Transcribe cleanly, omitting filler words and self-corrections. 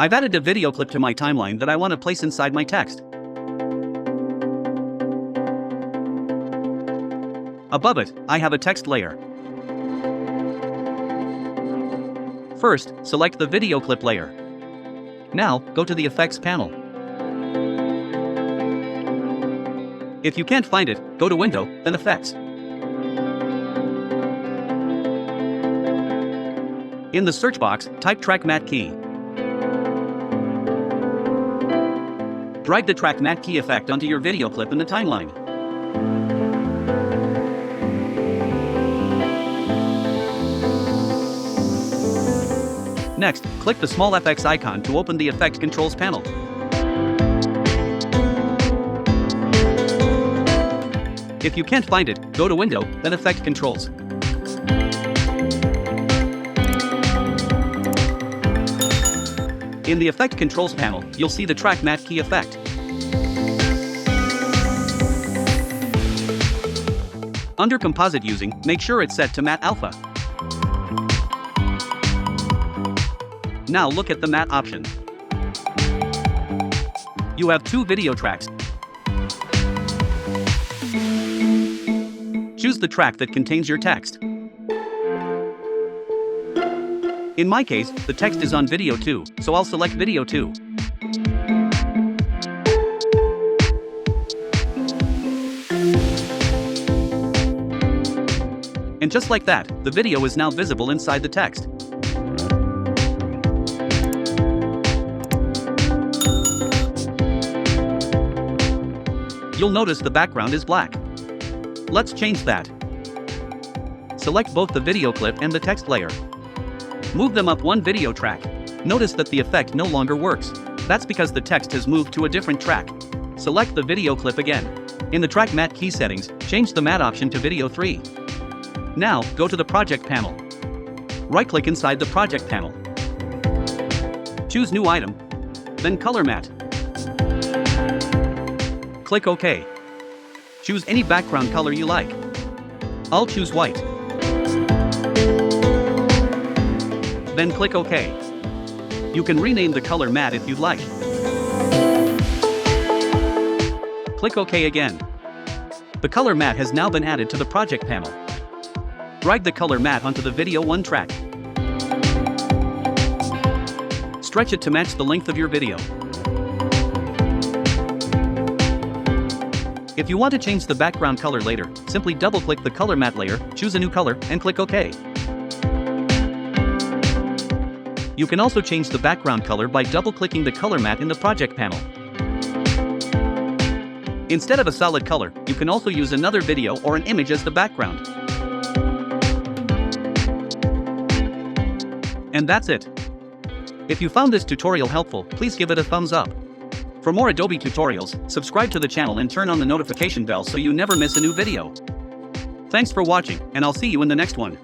I've added a video clip to my timeline that I want to place inside my text. Above it, I have a text layer. First, select the video clip layer. Now, go to the Effects panel. If you can't find it, go to Window, then Effects. In the search box, type Track Matte Key. Drag the Track Matte Key effect onto your video clip in the timeline. Next, click the small FX icon to open the Effect Controls panel. If you can't find it, go to Window, then Effect Controls. In the Effect Controls panel, you'll see the Track Matte Key effect. Under Composite Using, make sure it's set to Matte Alpha. Now look at the matte option. You have two video tracks. Choose the track that contains your text. In my case, the text is on video 2, so I'll select video 2. And just like that, the video is now visible inside the text. You'll notice the background is black. Let's change that. Select both the video clip and the text layer. Move them up one video track. Notice that the effect no longer works. That's because the text has moved to a different track. Select the video clip again. In the Track Matte Key settings, change the matte option to video 3. Now, go to the Project panel. Right-click inside the Project panel. Choose New Item, then Color Matte. Click OK. Choose any background color you like. I'll choose white. Then click OK. You can rename the color matte if you'd like. Click OK again. The color matte has now been added to the project panel. Drag the color matte onto the video 1 track. Stretch it to match the length of your video. If you want to change the background color later, simply double-click the color matte layer, choose a new color, and click OK. You can also change the background color by double-clicking the color matte in the project panel. Instead of a solid color, you can also use another video or an image as the background. And that's it. If you found this tutorial helpful, please give it a thumbs up. For more Adobe tutorials, subscribe to the channel and turn on the notification bell so you never miss a new video. Thanks for watching, and I'll see you in the next one.